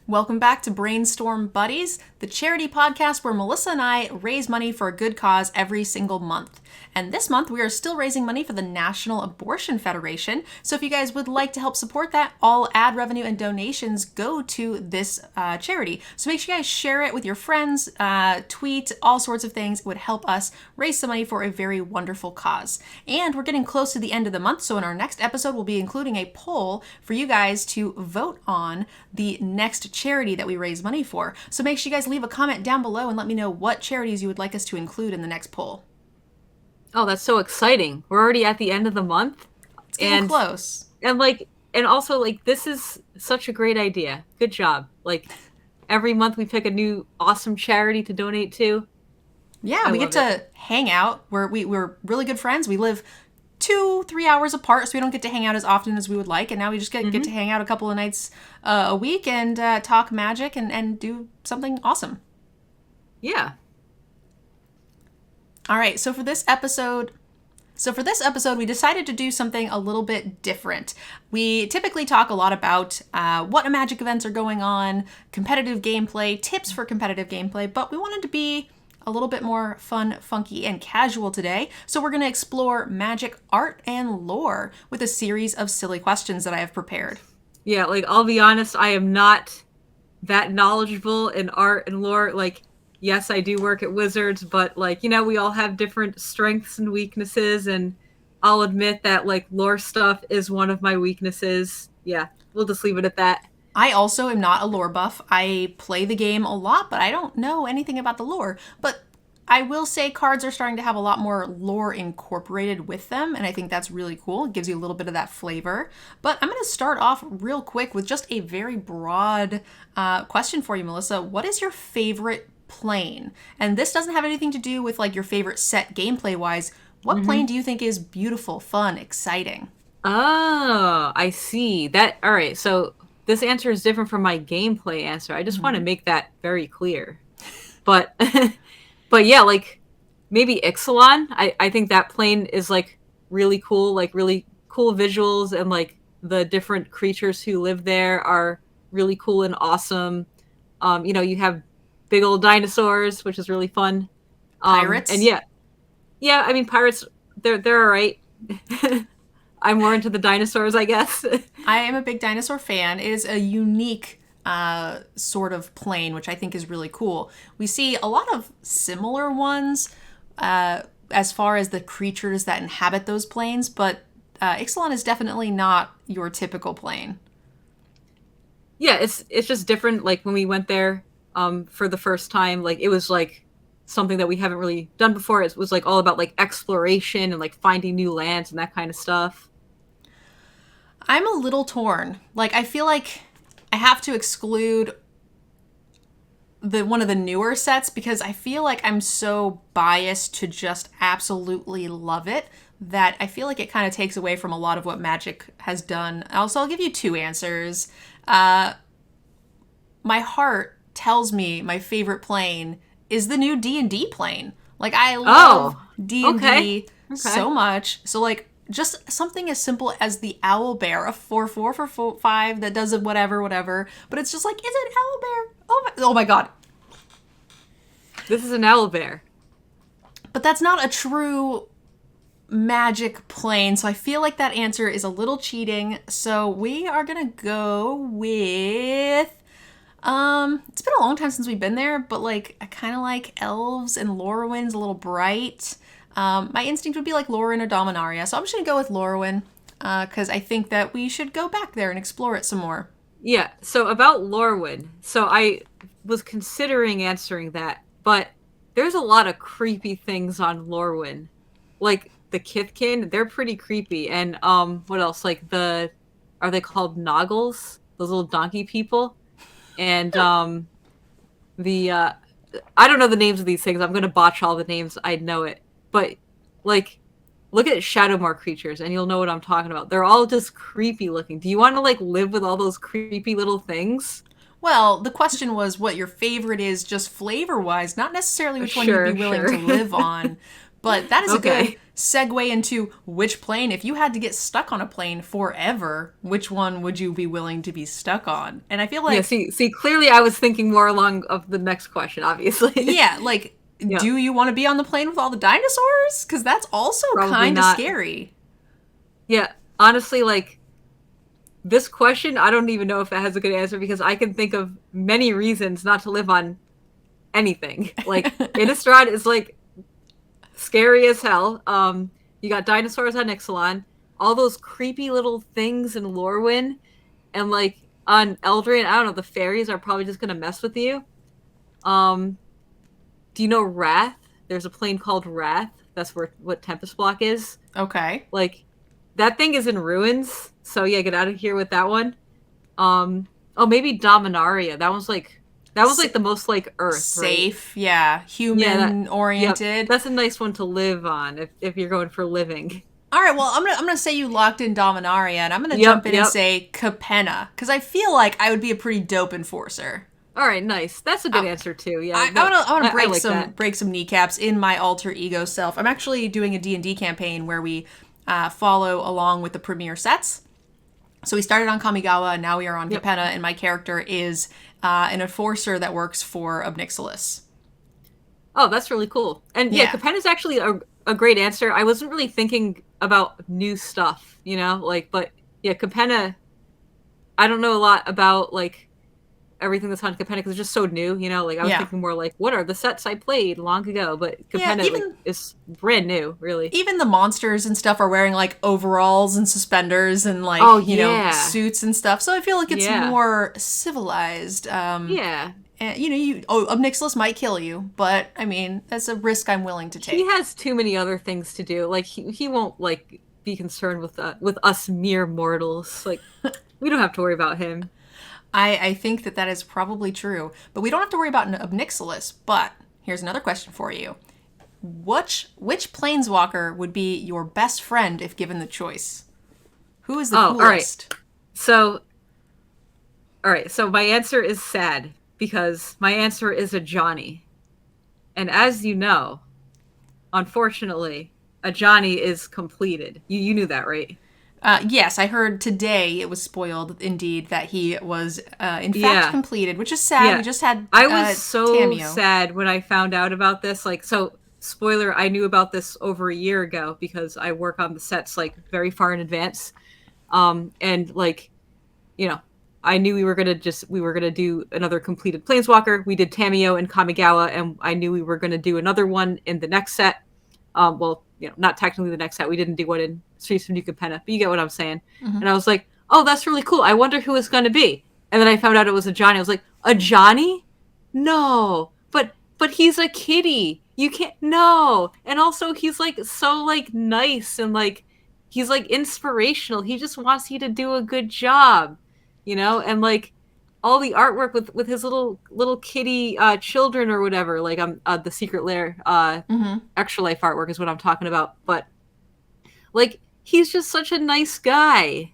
Welcome back to Brainstorm Buddies, the charity podcast where Melissa and I raise money for a good cause every single month. And this month we are still raising money for the National Abortion Federation. So if you guys would like to help support that, all ad revenue and donations go to this charity. So make sure you guys share it with your friends, tweet, all sorts of things. It would help us raise some money for a very wonderful cause. And we're getting close to the end of the month, so in our next episode we'll be including a poll for you guys to vote on the next charity that we raise money for. So make sure you guys leave a comment down below and let me know what charities you would like us to include in the next poll. Oh, that's so exciting. We're already at the end of the month. It's getting close. And also this is such a great idea. Good job. Every month we pick a new awesome charity to donate to. Yeah, we get to hang out. We're really good friends. We live 2-3 hours apart, so we don't get to hang out as often as we would like. And now we just get to hang out a couple of nights a week and talk Magic and do something awesome. Yeah. All right, so for this episode, we decided to do something a little bit different. We typically talk a lot about what Magic events are going on, competitive gameplay, tips for competitive gameplay, but we wanted to be a little bit more fun, funky, and casual today. So we're going to explore Magic art and lore with a series of silly questions that I have prepared. Yeah, I'll be honest, I am not that knowledgeable in art and lore. Yes, I do work at Wizards, but we all have different strengths and weaknesses, and I'll admit that lore stuff is one of my weaknesses. Yeah, we'll just leave it at that. I also am not a lore buff. I play the game a lot, but I don't know anything about the lore. But I will say cards are starting to have a lot more lore incorporated with them, and I think that's really cool. It gives you a little bit of that flavor. But I'm going to start off real quick with just a very broad question for you, Melissa. What is your favorite plane? And this doesn't have anything to do with your favorite set gameplay-wise. What plane do you think is beautiful, fun, exciting? Oh, I see. All right, so this answer is different from my gameplay answer. I just want to make that very clear. But but yeah, maybe Ixalan. I think that plane is really cool, really cool visuals, and the different creatures who live there are really cool and awesome. You have big old dinosaurs, which is really fun. Pirates? And yeah, I mean pirates. They're all right. I'm more into the dinosaurs, I guess. I am a big dinosaur fan. It is a unique sort of plane, which I think is really cool. We see a lot of similar ones as far as the creatures that inhabit those planes, but Ixalan is definitely not your typical plane. Yeah, it's just different. When we went there for the first time, it was something that we haven't really done before. It was all about exploration and finding new lands and that kind of stuff. I'm a little torn. I feel like I have to exclude one of the newer sets because I feel like I'm so biased to just absolutely love it that I feel like it kind of takes away from a lot of what Magic has done. Also, I'll give you two answers. My heart tells me my favorite plane is the new D&D plane. I love D&D so much. So just something as simple as the owl bear, a 4/4 for 5 that does whatever. But it's just is it owl bear? Oh my god. This is an owl bear. But that's not a true Magic plane, so I feel like that answer is a little cheating. So we are gonna go with it's been a long time since we've been there, but I kind of like elves, and Lorwyn's a little bright. My instinct would be Lorwyn or Dominaria, so I'm just gonna go with Lorwyn because I think that we should go back there and explore it some more. Yeah, so about Lorwyn, so I was considering answering that, but there's a lot of creepy things on Lorwyn. The Kithkin, they're pretty creepy, and what else? Are they called Noggles? Those little donkey people? And I don't know the names of these things. I'm gonna botch all the names. I know it. But look at Shadowmoor creatures and you'll know what I'm talking about. They're all just creepy looking. Do you want to live with all those creepy little things? Well, the question was what your favorite is just flavor-wise, not necessarily which one you'd be willing to live on. But that is a segue into which plane, if you had to get stuck on a plane forever, which one would you be willing to be stuck on? And I feel like, Yeah, see, clearly I was thinking more along of the next question, obviously. yeah, like, Yeah, do you want to be on the plane with all the dinosaurs? Because that's also probably kind of not. scary. Yeah, honestly, like, this question, I don't even know if it has a good answer because I can think of many reasons not to live on anything. Like, Innistrad is, like, scary as hell. You got dinosaurs on Ixalan, all those creepy little things in Lorwyn, and, like, on Eldraine, I don't know, the fairies are probably just gonna mess with you. Um, do you know Wrath? There's a plane called Wrath. That's where what Tempest Block is. Okay. Like, that thing is in ruins. So yeah, get out of here with that one. Oh, maybe Dominaria. That was like the most like Earth, right? Safe, yeah. Yeah, Human yep. oriented. That's a nice one to live on if you're going for living. All right, well, I'm gonna say you locked in Dominaria, and I'm gonna jump Yep, in and yep. say Capenna, because I feel like I would be a pretty dope enforcer. All right, nice. That's a good answer too. Yeah, I no, want to break like some that. break some kneecaps in my alter ego self. I'm actually doing a D&D campaign where we follow along with the premier sets. So we started on Kamigawa, and now we are on Yep. Capenna, and my character is an enforcer that works for Obnixilis. Oh, that's really cool. And yeah, Yeah. Capenna is actually a great answer. I wasn't really thinking about new stuff, like, but yeah, Capenna. I don't know a lot about like everything that's on Capenna because it's just so new, Like I was Yeah. thinking more like, what are the sets I played long ago? But Yeah, Capenna like, is brand new, really. even the monsters and stuff are wearing like overalls and suspenders and like, Oh yeah, suits and stuff. So I feel like it's yeah, more civilized. yeah. And, Obnixilis might kill you, but I mean, that's a risk I'm willing to He take. has too many other things to do. Like he won't like be concerned with us mere mortals. Like we don't have to worry about him. I think that is probably true, but we don't have to worry about an Obnixilis. But here's another question for you: which planeswalker would be your best friend if given the choice? Who is the Oh, coolest? All right. So my answer is sad because my answer is a Johnny. And as you know, unfortunately, a Johnny is completed. You knew that, right? Yes, I heard today it was spoiled indeed that he was in fact Yeah. completed, which is sad. Yeah. We just had I was so Tameo. sad when I found out about this. Like, so spoiler, I knew about this over a year ago because I work on the sets like very far in advance. And like, I knew we were gonna do another completed Planeswalker. We did Tameo and Kamigawa, and I knew we were gonna do another one in the next set. Well, not technically the next set. We didn't do one in Streets of New Capenna, but you get what I'm saying. Mm-hmm. And I was like, oh, that's really cool. I wonder who it's gonna be. And then I found out it was a Johnny. I was like, a Johnny? No, but he's a kitty. You can't no. And also he's like so like nice and like he's like inspirational. He just wants you to do a good job, and like all the artwork with his little kitty children or whatever. Like the Secret Lair Mm-hmm. extra life artwork is what I'm talking about. But like he's just such a nice guy.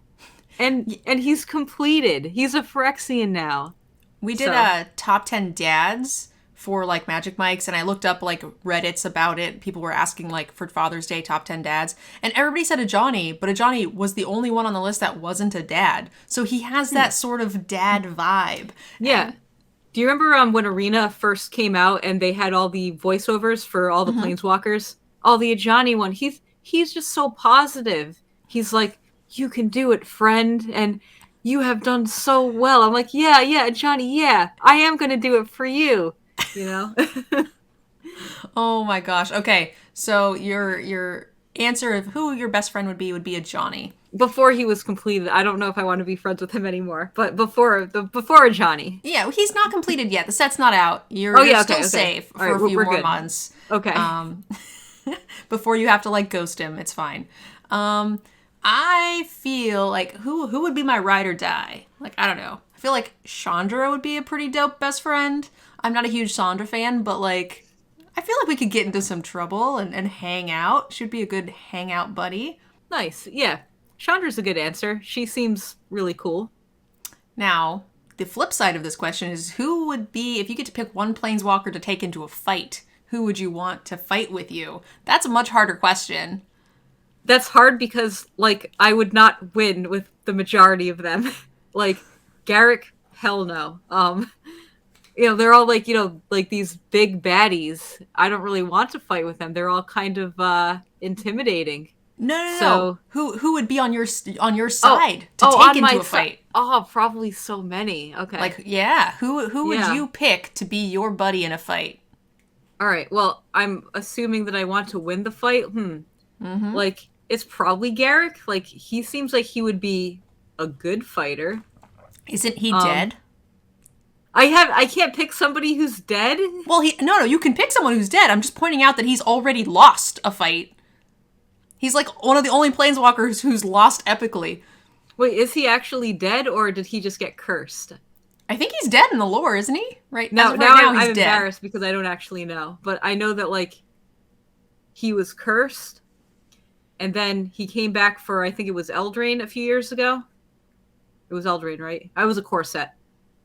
And he's completed. He's a Phyrexian now. We did So. top 10 dads for like Magic Mics, and I looked up like Reddits about it. People were asking like for Father's Day top 10 dads, and everybody said a Johnny, but a Johnny was the only one on the list that wasn't a dad. So he has that sort of dad vibe. Yeah. And, Do you remember when Arena first came out and they had all the voiceovers for all the Planeswalkers? Oh, the Ajani one. He's just so positive. He's like, you can do it, friend, and you have done so well. I'm like, yeah, Johnny, yeah, I am gonna do it for you. oh my gosh. Okay, so your answer of who your best friend would be a Johnny. Before he was completed, I don't know if I want to be friends with him anymore. But before a Johnny. Yeah, he's not completed yet. The set's not out. You're still okay. safe All for right, a few we're more good. months. Okay. Before you have to like ghost him, it's fine. I feel like who would be my ride or die? Like, I don't know. I feel like Chandra would be a pretty dope best friend. I'm not a huge Chandra fan, but like I feel like we could get into some trouble and hang out. Should be a good hangout buddy. Nice. Yeah. Chandra's a good answer. She seems really cool. Now, the flip side of this question is who would be, if you get to pick one planeswalker to take into a fight, who would you want to fight with you? That's a much harder question. that's hard because like I would not win with the majority of them. Like Garrick, hell no. They're all like, like these big baddies. I don't really want to fight with them. They're all kind of intimidating. No, no, no. So, Who would be on your oh, side to take on into my a fight? Oh, probably so many. Okay. Like, yeah, who would Yeah. you pick to be your buddy in a fight? All right. Well, I'm assuming that I want to win the fight. Like, it's probably Garrick. Like, he seems like he would be a good fighter. Isn't he dead? I can't pick somebody who's dead. Well, no, you can pick someone who's dead. I'm just pointing out that he's already lost a fight. He's like one of the only planeswalkers who's lost epically. Wait, is he actually dead or did he just get cursed? I think he's dead in the lore, isn't he? Right now, right now now I'm he's dead. Embarrassed because I don't actually know, but I know that like he was cursed, and then he came back for I think it was Eldraine a few years ago. It was Eldraine, right? I was a core set.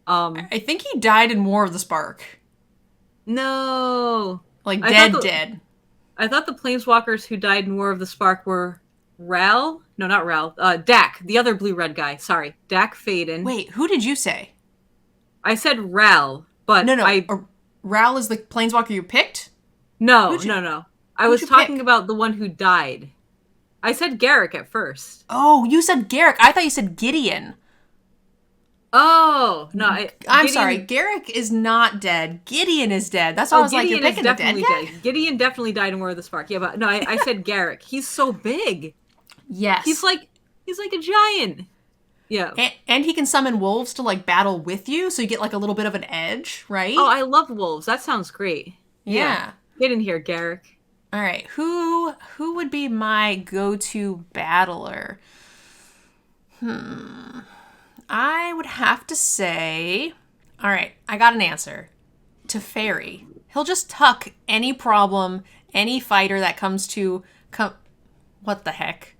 I think he died in War of the Spark. No, Like dead. I thought the planeswalkers who died in War of the Spark were Ral. No, not Ral. Dak, the other blue-red guy. Sorry, Dak Faden. Wait, who did you say? I said Ral, but no. Ral is the planeswalker you picked? No. I was talking pick? about the one who died. I said Garrick at first. Oh, you said Garrick. I thought you said Gideon. Oh, no. I'm sorry. Garrick is not dead. Gideon is dead. That's why I was Gideon like, you're picking a dead guy? Gideon definitely died in War of the Spark. Yeah, but no, I said Garrick. He's so big. Yes. He's like a giant. Yeah. And he can summon wolves to like battle with you, so you get like a little bit of an edge, right? Oh, I love wolves. That sounds great. Yeah. Get in here, Garrick. All right. Who would be my go-to battler? I would have to say, all right, I got an answer. Teferi. He'll just tuck any problem, any fighter that comes to what the heck?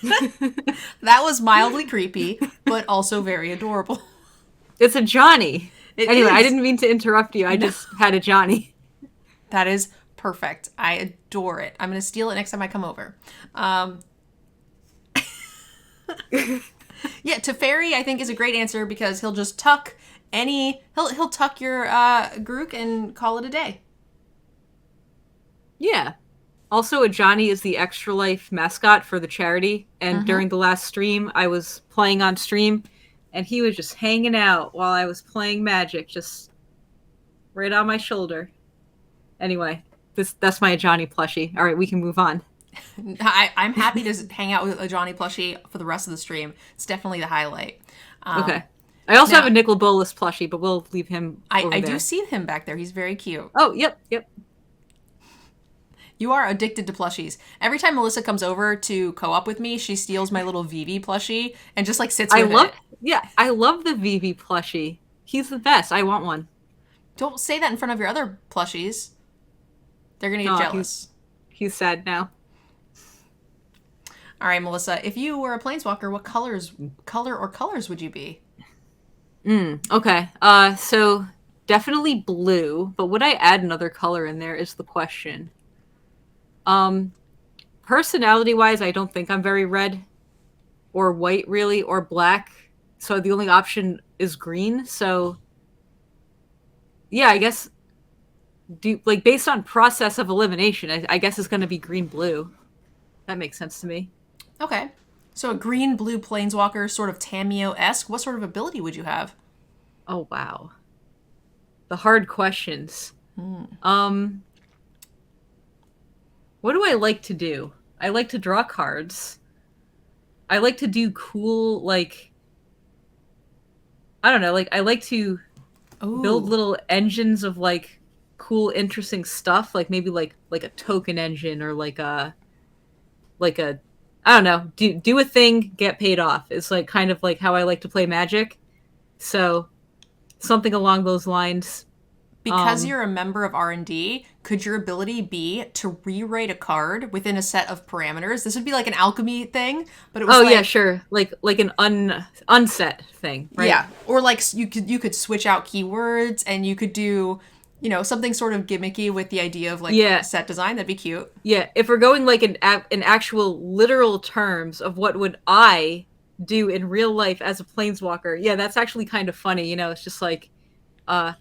That was mildly creepy, but also very adorable. It's a Johnny. Anyway, is. I didn't mean to interrupt you. I just had a Johnny. That is perfect. I adore it. I'm going to steal it next time I come over. Yeah, Teferi I think is a great answer because he'll just tuck he'll tuck your Grook and call it a day. Yeah. Also, a Johnny is the Extra Life mascot for the charity, and during the last stream, I was playing on stream, and he was just hanging out while I was playing Magic, just right on my shoulder. Anyway, that's my Johnny plushie. All right, we can move on. I'm happy to hang out with a Johnny plushie for the rest of the stream. It's definitely the highlight. Okay. I also have a Nicol Bolas plushie, but we'll leave him over I there. do see him back there. He's very cute. Oh, yep. You are addicted to plushies. Every time Melissa comes over to co-op with me, she steals my little Vivi plushie and just like sits with it. Yeah, I love the Vivi plushie. He's the best. I want one. Don't say that in front of your other plushies. They're going to get jealous. He's sad now. All right, Melissa, if you were a planeswalker, what colors would you be? Okay. So definitely blue, but would I add another color in there is the question. Personality-wise, I don't think I'm very red or white, really, or black. So the only option is green. So, yeah, I guess, based on process of elimination, I guess it's going to be green-blue. That makes sense to me. Okay. So a green-blue planeswalker, sort of Tameo-esque. What sort of ability would you have? Oh, wow. The hard questions. What do I like to do? I like to draw cards. I like to do cool, like, I don't know, like, I like to build little engines of, like, cool, interesting stuff, like, maybe, like a token engine, or, like a, I don't know, do a thing, get paid off. It's, like, kind of like how I like to play Magic. So, something along those lines. Because you're a member of R&D, could your ability be to rewrite a card within a set of parameters? This would be like an alchemy thing, but it was yeah, sure. Like an unset thing, right? Yeah. Or like you could switch out keywords, and you could do something sort of gimmicky with the idea of like Yeah. set design. That'd be cute. Yeah, if we're going like in actual literal terms of what would I do in real life as a planeswalker, yeah, that's actually kind of funny. It's just like uh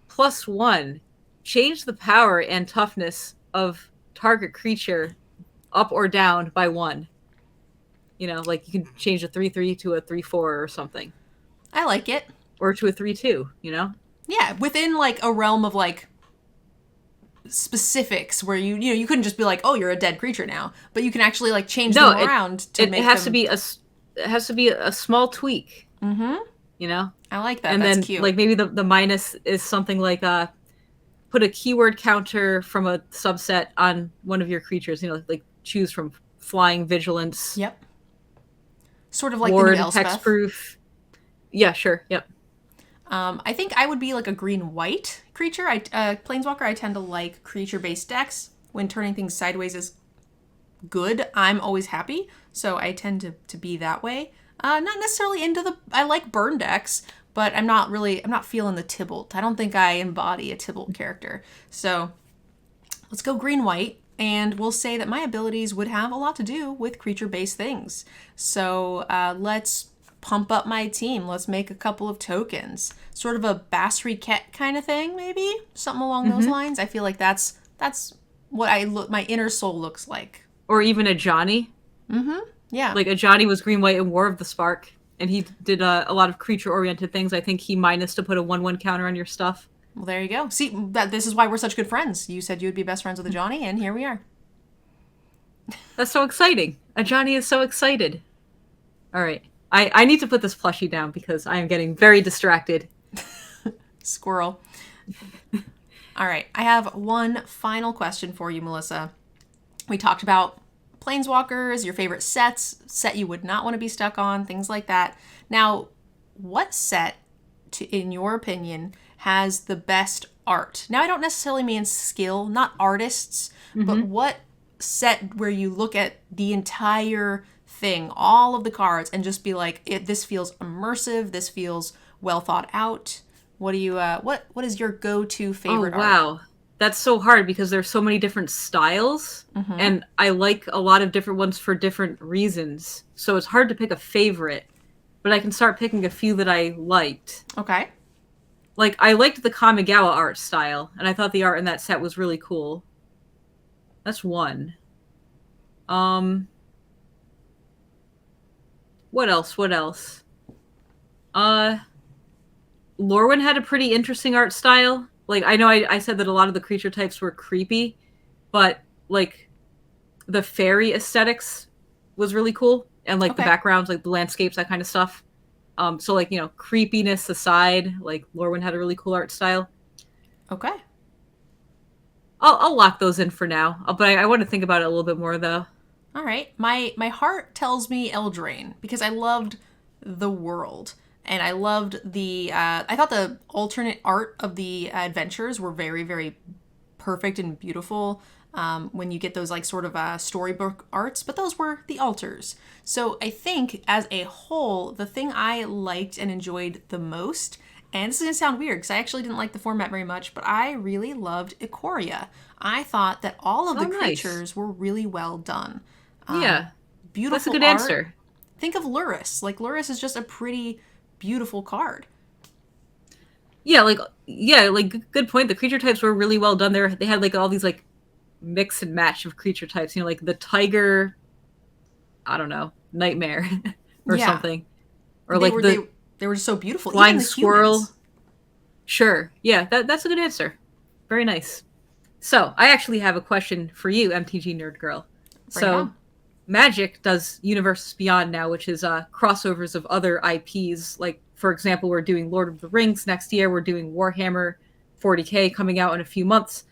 +1, change the power and toughness of target creature up or down by 1. Like you can change a 3/3 to a 3/4 or something, I like it. or to a 3/2. Yeah, within like a realm of like specifics where you couldn't just be like, oh, you're a dead creature now, but you can actually like change No, them around to make it has them. it has to be a small tweak. Mm-hmm. You know, I like that. and That's then cute. like maybe the minus is something like put a keyword counter from a subset on one of your creatures. Like choose from flying, vigilance, Yep. Sort of like ward, the new Elspeth. hexproof. Yeah, sure. Yep. I think I would be like a green-white creature. Planeswalker, I tend to like creature-based decks. When turning things sideways is good, I'm always happy. So I tend to be that way. Not necessarily I like burn decks, but I'm not feeling the Tybalt. I don't think I embody a Tybalt character. So let's go green-white. And we'll say that my abilities would have a lot to do with creature-based things. So let's pump up my team. Let's make a couple of tokens. Sort of a Basri Ket kind of thing, maybe? Something along those lines. I feel like that's what my inner soul looks like. Or even a Johnny. Yeah. Like a Johnny was green, white, and War of the Spark. And he did a lot of creature-oriented things. I think he minus to put a 1/1 counter on your stuff. Well, there you go. See, this is why we're such good friends. You said you would be best friends with a Johnny, and here we are. That's so exciting. A Johnny is so excited. All right. I need to put this plushie down because I am getting very distracted. Squirrel. All right. I have one final question for you, Melissa. We talked about planeswalkers, your favorite set you would not want to be stuck on, things like that. Now, what set, in your opinion, has the best art? Now, I don't necessarily mean skill, not artists, but what set where you look at the entire thing, all of the cards, and just be like, this feels immersive, this feels well thought out. What do you what is your go-to favorite art? Wow. That's so hard because there's so many different styles and I like a lot of different ones for different reasons. So it's hard to pick a favorite, but I can start picking a few that I liked. Okay. Like I liked the Kamigawa art style and I thought the art in that set was really cool. That's one. What else? Lorwyn had a pretty interesting art style. Like, I know I said that a lot of the creature types were creepy, but, like, the fairy aesthetics was really cool. And, like, the backgrounds, like, the landscapes, that kind of stuff. So, like, creepiness aside, like, Lorwyn had a really cool art style. Okay. I'll lock those in for now. But I want to think about it a little bit more, though. All right. My heart tells me Eldraine because I loved the world. And I loved I thought the alternate art of the adventures were very, very perfect and beautiful when you get those like sort of storybook arts, but those were the altars. So I think as a whole, the thing I liked and enjoyed the most, and this is going to sound weird because I actually didn't like the format very much, but I really loved Ikoria. I thought that all of the creatures were really well done. Yeah. Beautiful That's a good art. answer. Think of Lurrus. Like, Lurrus is just a pretty beautiful card. Yeah, good point. The creature types were really well done there. They had like all these like mix and match of creature types, like the tiger, I don't know, nightmare or something. Or they were just so beautiful. Flying Even the squirrel. humans. Sure. Yeah, that's a good answer. Very nice. So I actually have a question for you, MTG Nerd Girl. So Magic does Universes Beyond now, which is crossovers of other IPs. Like, for example, we're doing Lord of the Rings next year. We're doing Warhammer 40K coming out in a few months.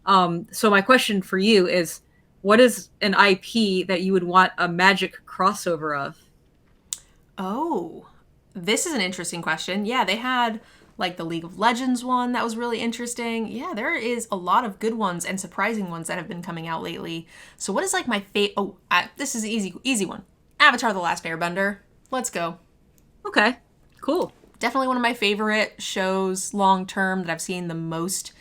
So my question for you is, what is an IP that you would want a Magic crossover of? Oh, this is an interesting question. Yeah, they had like the League of Legends one that was really interesting. Yeah, there is a lot of good ones and surprising ones that have been coming out lately. So what is like my favorite? Oh, this is an easy one. Avatar: The Last Airbender. Let's go. Okay, cool. Definitely one of my favorite shows long term that I've seen the most,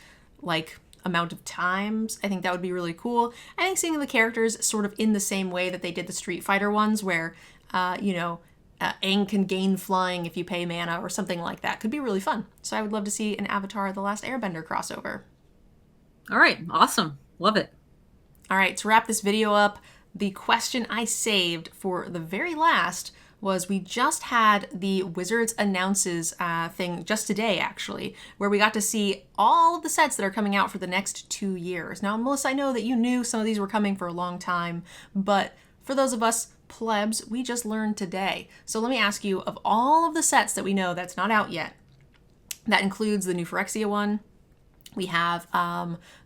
like, amount of times. I think that would be really cool. I think seeing the characters sort of in the same way that they did the Street Fighter ones, where, Aang can gain flying if you pay mana or something like that, could be really fun. So I would love to see an Avatar The Last Airbender crossover. All right, awesome. Love it. All right, to wrap this video up, the question I saved for the very last was, we just had the Wizards Announces thing just today, actually, where we got to see all of the sets that are coming out for the next 2 years. Now, Melissa, I know that you knew some of these were coming for a long time, but for those of us plebs, we just learned today. So let me ask you, of all of the sets that we know that's not out yet, that includes the new Phyrexia one, we have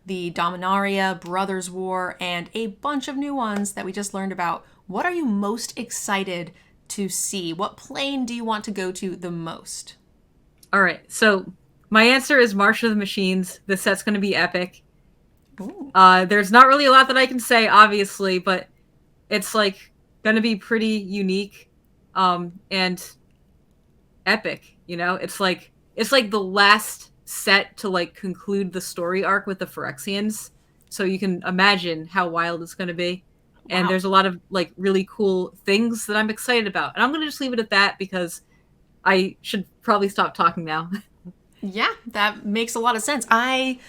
the Dominaria, Brothers War, and a bunch of new ones that we just learned about. What are you most excited to see? What plane do you want to go to the most? All right, so my answer is March of the Machines. This set's going to be epic. There's not really a lot that I can say, obviously, but it's like going to be pretty unique and epic. You know, it's like the last set to like conclude the story arc with the Phyrexians, so you can imagine how wild it's going to be. And there's a lot of like really cool things that I'm excited about, and I'm going to just leave it at that because I should probably stop talking now. Yeah, that makes a lot of sense. I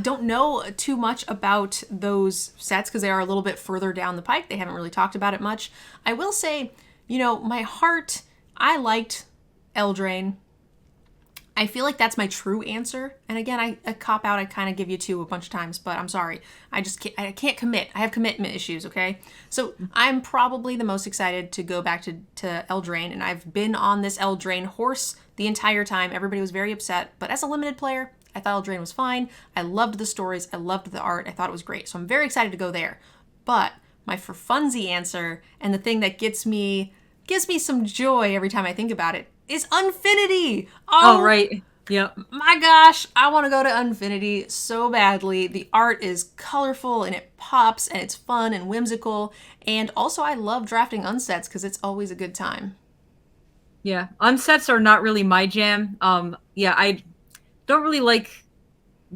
don't know too much about those sets because they are a little bit further down the pike. They haven't really talked about it much. I will say, my heart, I liked Eldraine. I feel like that's my true answer. And again, I cop out. I kind of give you two a bunch of times, but I'm sorry. I can't commit. I have commitment issues, okay? So I'm probably the most excited to go back to Eldraine, and I've been on this Eldraine horse the entire time. Everybody was very upset, but as a limited player, I thought Eldraine was fine. I loved the stories. I loved the art. I thought it was great. So I'm very excited to go there. But my for funsies answer, and the thing that gives me some joy every time I think about it, is Unfinity. Oh, right. Yep. My gosh, I want to go to Unfinity so badly. The art is colorful and it pops and it's fun and whimsical. And also I love drafting unsets because it's always a good time. Yeah, unsets are not really my jam. I don't really like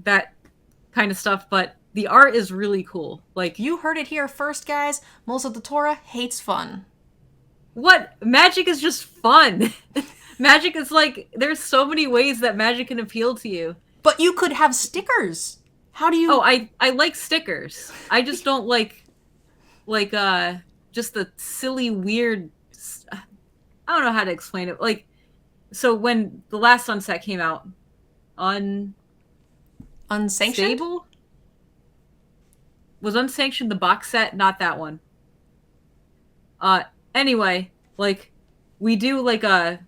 that kind of stuff, but the art is really cool. Like, you heard it here first, guys. Melissa the Torah hates fun. What? Magic is just fun. Magic is like, there's so many ways that magic can appeal to you. But you could have stickers. How do you... Oh, I like stickers. I just don't like just the silly, weird... I don't know how to explain it. Like, so when the last Sunset came out, Unsanctioned? Stable? Was Unsanctioned the box set? Not that one. Anyway, like, we do like a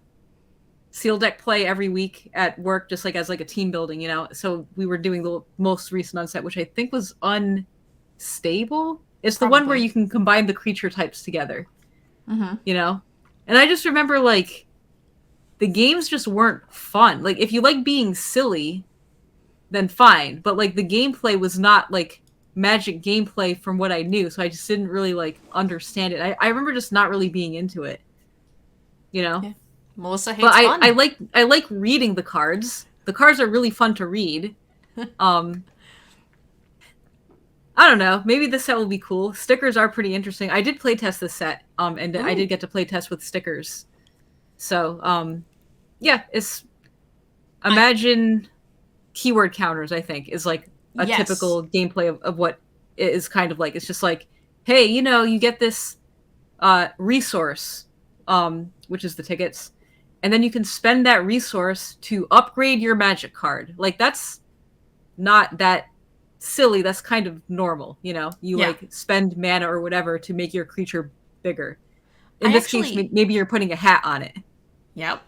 seal deck play every week at work, just like as like a team building, So we were doing the most recent unset, which I think was Unstable. It's the one where you can combine the creature types together, And I just remember, like, the games just weren't fun. Like, if you like being silly, then fine. But like the gameplay was not like Magic gameplay from what I knew, so I just didn't really like understand it. I remember just not really being into it. Yeah. Melissa hates but fun. I like reading the cards. The cards are really fun to read. I don't know. Maybe this set will be cool. Stickers are pretty interesting. I did playtest this set, and I did get to playtest with stickers. So, yeah, it's imagine keyword counters. I think is like a typical gameplay of what it is kind of like. It's just like, hey, you get this resource, which is the tickets. And then you can spend that resource to upgrade your magic card. Like, that's not that silly. That's kind of normal, like spend mana or whatever to make your creature bigger. In this case, maybe you're putting a hat on it. Yep.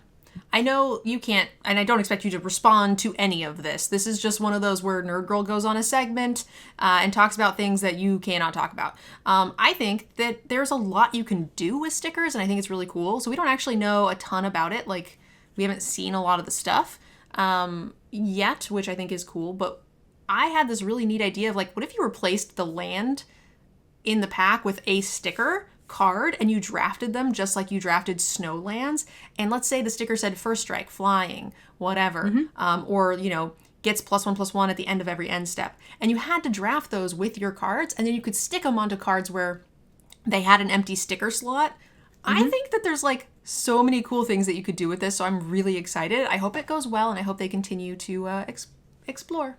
I know you can't, and I don't expect you to respond to any of this. This is just one of those where Nerd Girl goes on a segment and talks about things that you cannot talk about. I think that there's a lot you can do with stickers, and I think it's really cool. So we don't actually know a ton about it. Like, we haven't seen a lot of the stuff yet, which I think is cool. But I had this really neat idea of, like, what if you replaced the land in the pack with a sticker card and you drafted them just like you drafted Snowlands. And let's say the sticker said first strike, flying, whatever, or, you know, gets +1/+1 at the end of every end step. And you had to draft those with your cards, and then you could stick them onto cards where they had an empty sticker slot. I think that there's like so many cool things that you could do with this, so I'm really excited. I hope it goes well, and I hope they continue to explore.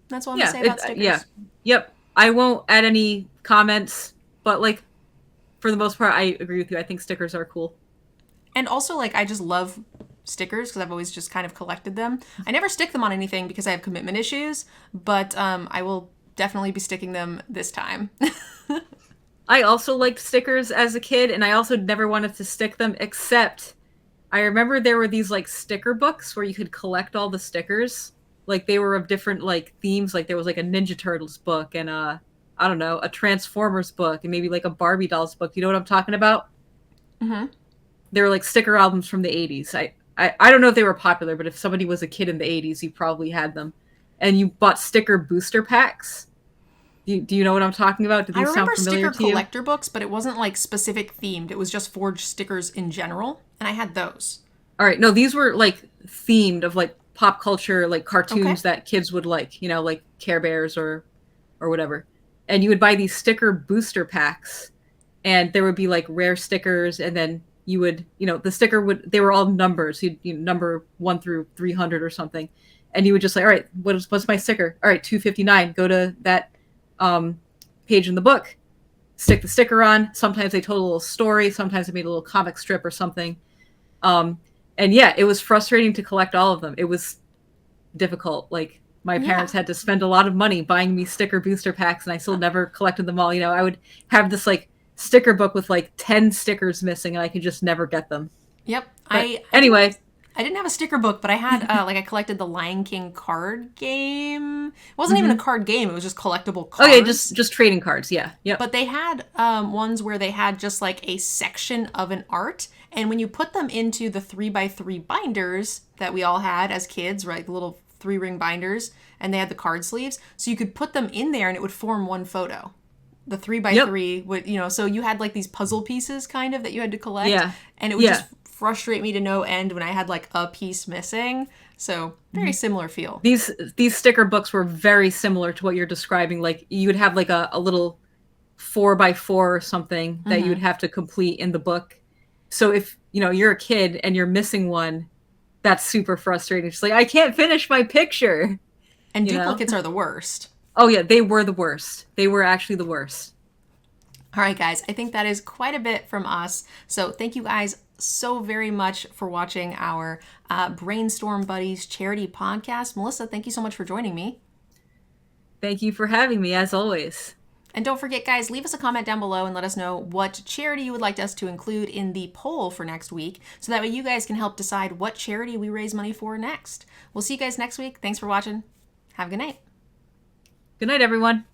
That's all I'm gonna say about stickers. Yeah. Yep. I won't add any comments, but like for the most part, I agree with you. I think stickers are cool. And also, like, I just love stickers because I've always just kind of collected them. I never stick them on anything because I have commitment issues, but I will definitely be sticking them this time. I also liked stickers as a kid, and I also never wanted to stick them, except I remember there were these like sticker books where you could collect all the stickers. Like they were of different like themes. Like there was like a Ninja Turtles book and I don't know, a Transformers book and maybe like a Barbie dolls book. You know what I'm talking about? Mm-hmm. They were like sticker albums from the 80s. I don't know if they were popular, but if somebody was a kid in the 80s, you probably had them. And you bought sticker booster packs. Do you know what I'm talking about? Do these I remember sound familiar sticker to you? collector books, but it wasn't like specific themed. It was just forged stickers in general, and I had those. All right. No, these were like themed of like pop culture, like cartoons Okay. that kids would like, you know, like Care Bears or whatever. And you would buy these sticker booster packs, and there would be like rare stickers, and then you would, you know, the sticker would, they were all numbers. You number 1 through 300 or something. And you would just like, all right, what's my sticker? All right, 259. Go to that page in the book, stick the sticker on. Sometimes they told a little story. Sometimes they made a little comic strip or something. And yeah, it was frustrating to collect all of them. It was difficult. Like my parents had to spend a lot of money buying me sticker booster packs, and I still never collected them all. You know, I would have this like sticker book with like 10 stickers missing, and I could just never get them. Yep. Anyway, I didn't have a sticker book, but I had like I collected the Lion King card game. It wasn't even a card game; it was just collectable cards. Okay, just trading cards. Yeah, yep. But they had ones where they had just like a section of an art, and when you put them into the 3x3 binders that we all had as kids, right, the little 3-ring binders, and they had the card sleeves, so you could put them in there, and it would form one photo. The 3x3 would, you know, so you had like these puzzle pieces kind of that you had to collect, and it would just frustrate me to no end when I had like a piece missing. So very similar feel. These sticker books were very similar to what you're describing. Like you would have like a little 4x4 or something that you would have to complete in the book. So if, you know, you're a kid and you're missing one, that's super frustrating. It's like, I can't finish my picture. And duplicates are the worst. Oh yeah, they were the worst. They were actually the worst. All right, guys, I think that is quite a bit from us. So thank you guys so very much for watching our Brainstorm Buddies charity podcast. Melissa, thank you so much for joining me. Thank you for having me, as always. And don't forget, guys, leave us a comment down below and let us know what charity you would like us to include in the poll for next week, so that way you guys can help decide what charity we raise money for next. We'll see you guys next week. Thanks for watching. Have a good night. Good night, everyone.